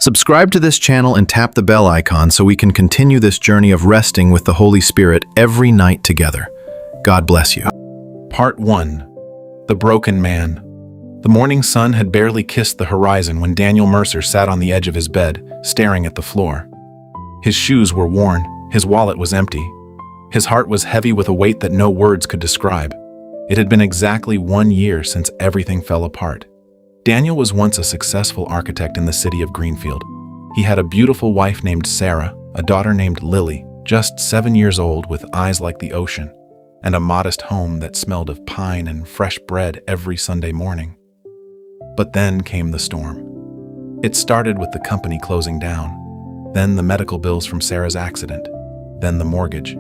Subscribe to this channel and tap the bell icon so we can continue this journey of resting with the Holy Spirit every night together. God bless you. Part 1. The Broken Man. The morning sun had barely kissed the horizon when Daniel Mercer sat on the edge of his bed, staring at the floor. His shoes were worn, his wallet was empty. His heart was heavy with a weight that no words could describe. It had been exactly 1 year since everything fell apart. Daniel was once a successful architect in the city of Greenfield. He had a beautiful wife named Sarah, a daughter named Lily, just 7 years old with eyes like the ocean, and a modest home that smelled of pine and fresh bread every Sunday morning. But then came the storm. It started with the company closing down, then the medical bills from Sarah's accident, then the mortgage.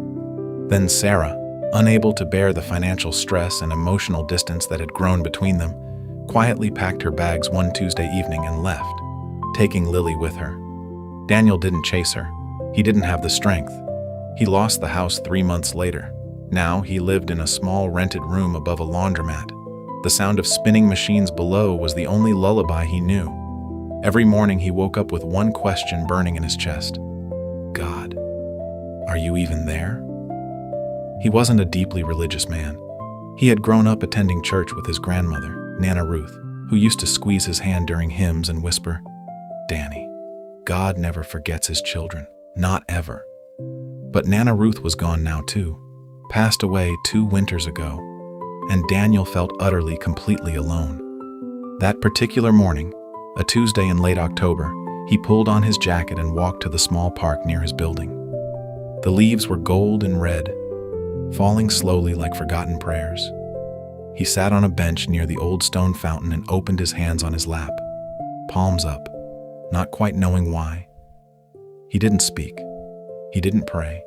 Then Sarah, unable to bear the financial stress and emotional distance that had grown between them, quietly packed her bags one Tuesday evening and left, taking Lily with her. Daniel didn't chase her. He didn't have the strength. He lost the house 3 months later. Now he lived in a small rented room above a laundromat. The sound of spinning machines below was the only lullaby he knew. Every morning he woke up with one question burning in his chest. God, are you even there? He wasn't a deeply religious man. He had grown up attending church with his grandmother, Nana Ruth, who used to squeeze his hand during hymns and whisper, "Danny, God never forgets his children, not ever." But Nana Ruth was gone now too, passed away 2 winters ago, and Daniel felt utterly, completely alone. That particular morning, a Tuesday in late October, he pulled on his jacket and walked to the small park near his building. The leaves were gold and red, falling slowly like forgotten prayers. He sat on a bench near the old stone fountain and opened his hands on his lap, palms up, not quite knowing why. He didn't speak. He didn't pray.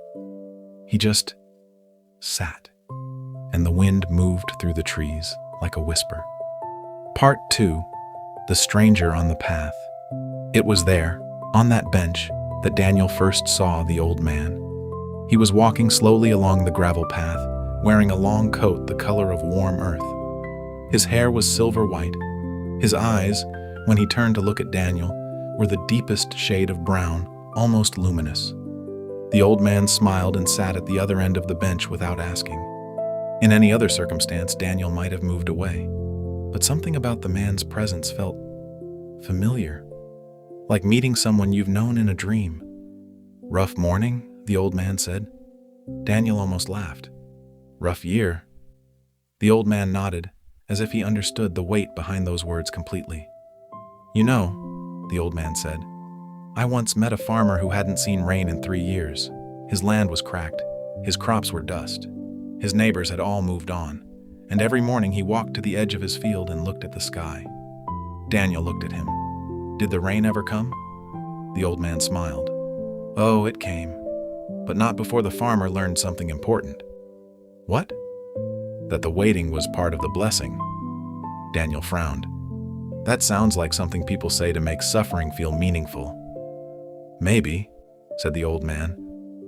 He just sat, and the wind moved through the trees like a whisper. Part 2. The Stranger on the Path. It was there, on that bench, that Daniel first saw the old man. He was walking slowly along the gravel path, wearing a long coat the color of warm earth. His hair was silver white. His eyes, when he turned to look at Daniel, were the deepest shade of brown, almost luminous. The old man smiled and sat at the other end of the bench without asking. In any other circumstance, Daniel might have moved away, but something about the man's presence felt familiar, like meeting someone you've known in a dream. "Rough morning?" the old man said. Daniel almost laughed. "Rough year?" The old man nodded, as if he understood the weight behind those words completely. "You know," the old man said, "I once met a farmer who hadn't seen rain in 3 years. His land was cracked. His crops were dust. His neighbors had all moved on, and every morning he walked to the edge of his field and looked at the sky." Daniel looked at him. "Did the rain ever come?" The old man smiled. "Oh, it came, but not before the farmer learned something important." "What?" "That the waiting was part of the blessing." Daniel frowned. "That sounds like something people say to make suffering feel meaningful." "Maybe," said the old man,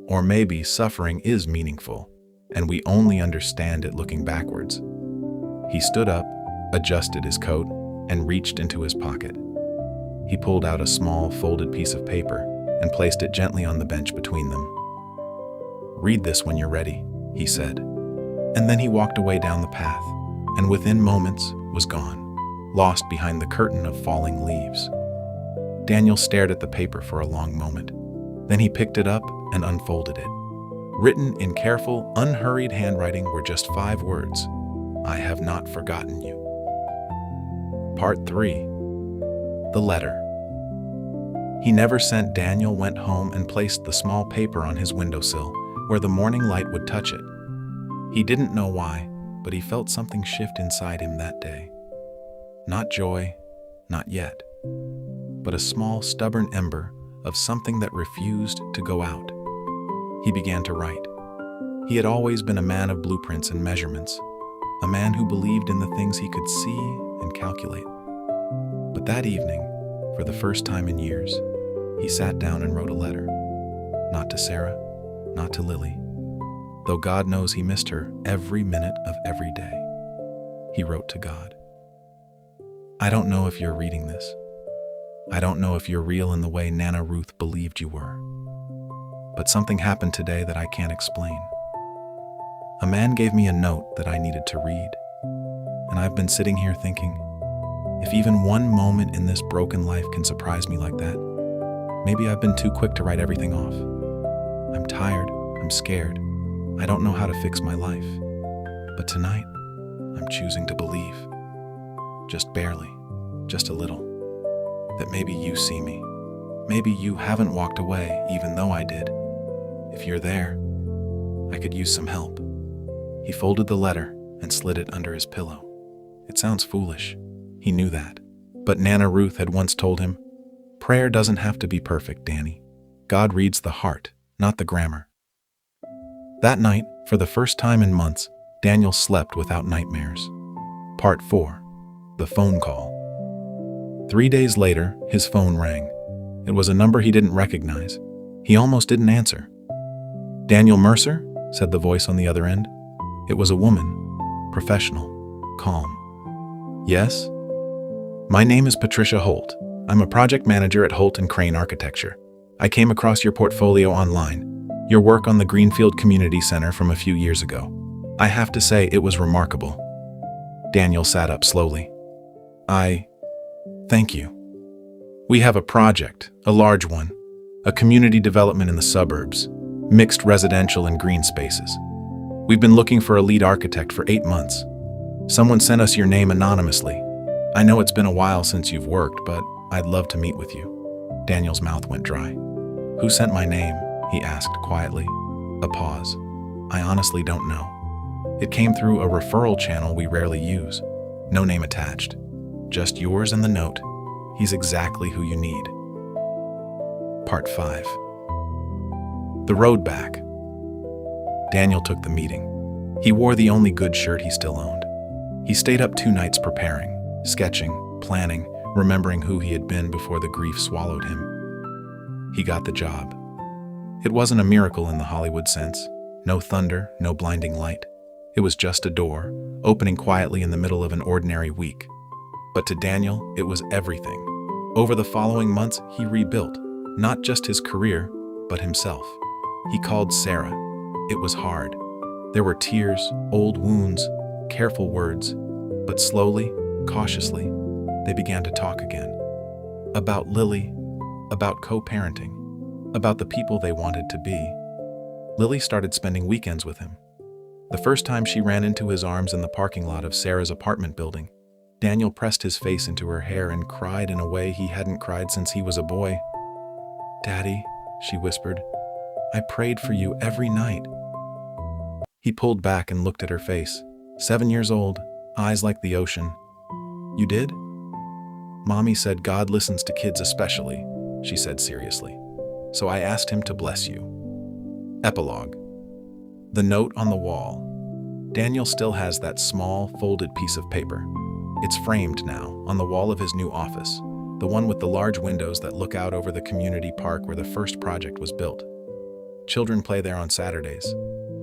"or maybe suffering is meaningful, and we only understand it looking backwards." He stood up, adjusted his coat, and reached into his pocket. He pulled out a small, folded piece of paper and placed it gently on the bench between them. "Read this when you're ready," he said. And then he walked away down the path, and within moments was gone, lost behind the curtain of falling leaves. Daniel stared at the paper for a long moment. Then he picked it up and unfolded it. Written in careful, unhurried handwriting were just 5 words: "I have not forgotten you." Part 3. The Letter. He never sent. Daniel went home and placed the small paper on his windowsill, where the morning light would touch it. He didn't know why, but he felt something shift inside him that day. Not joy, not yet, but a small, stubborn ember of something that refused to go out. He began to write. He had always been a man of blueprints and measurements, a man who believed in the things he could see and calculate. But that evening, for the first time in years, he sat down and wrote a letter. Not to Sarah, not to Lily, though God knows he missed her every minute of every day. He wrote to God. "I don't know if you're reading this, I don't know if you're real in the way Nana Ruth believed you were. But something happened today that I can't explain. A man gave me a note that I needed to read. And I've been sitting here thinking, if even one moment in this broken life can surprise me like that, maybe I've been too quick to write everything off. I'm tired, I'm scared, I don't know how to fix my life. But tonight, I'm choosing to believe, just barely, just a little, that maybe you see me. Maybe you haven't walked away, even though I did. If you're there, I could use some help. He folded the letter and slid it under his pillow. It sounds foolish. He knew that. But Nana Ruth had once told him, prayer doesn't have to be perfect, Danny. God reads the heart, not the grammar. That night, for the first time in months, Daniel slept without nightmares. Part 4. The phone call. 3 days later, his phone rang. It was a number he didn't recognize. He almost didn't answer. Daniel Mercer? Said the voice on the other end. It was a woman, professional, calm. Yes? My name is Patricia Holt. I'm a project manager at Holt & Crane Architecture. I came across your portfolio online, your work on the Greenfield Community Center from a few years ago. I have to say it was remarkable. Daniel sat up slowly. Thank you. We have a project, a large one, a community development in the suburbs, mixed residential and green spaces. We've been looking for a lead architect for 8 months. Someone sent us your name anonymously. I know it's been a while since you've worked, but I'd love to meet with you. Daniel's mouth went dry. Who sent my name? He asked quietly. A pause. I honestly don't know. It came through a referral channel we rarely use. No name attached. Just yours and the note. He's exactly who you need. Part 5. The road back. Daniel took the meeting. He wore the only good shirt he still owned. He stayed up 2 nights preparing, sketching, planning, remembering who he had been before the grief swallowed him. He got the job. It wasn't a miracle in the Hollywood sense. No thunder, no blinding light. It was just a door, opening quietly in the middle of an ordinary week. But to Daniel, it was everything. Over the following months, he rebuilt, not just his career, but himself. He called Sarah. It was hard. There were tears, old wounds, careful words, but slowly, cautiously, they began to talk again. About Lily, about co-parenting, about the people they wanted to be. Lily started spending weekends with him. The first time she ran into his arms in the parking lot of Sarah's apartment building, Daniel pressed his face into her hair and cried in a way he hadn't cried since he was a boy. "Daddy," she whispered, "I prayed for you every night." He pulled back and looked at her face. 7 years old, eyes like the ocean. "You did?" "Mommy said God listens to kids especially," she said seriously. "So I asked him to bless you." Epilogue. The note on the wall. Daniel still has that small, folded piece of paper. It's framed now, on the wall of his new office, the one with the large windows that look out over the community park where the first project was built. Children play there on Saturdays.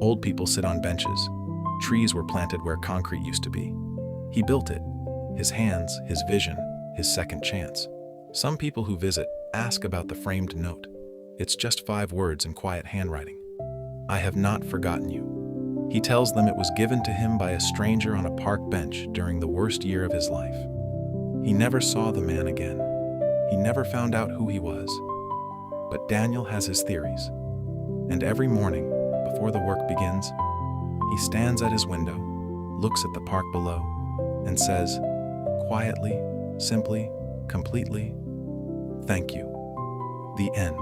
Old people sit on benches. Trees were planted where concrete used to be. He built it. His hands, his vision, his second chance. Some people who visit ask about the framed note. It's just 5 words in quiet handwriting. "I have not forgotten you." He tells them it was given to him by a stranger on a park bench during the worst year of his life. He never saw the man again. He never found out who he was. But Daniel has his theories. And every morning, before the work begins, he stands at his window, looks at the park below, and says, quietly, simply, completely, "Thank you." The end.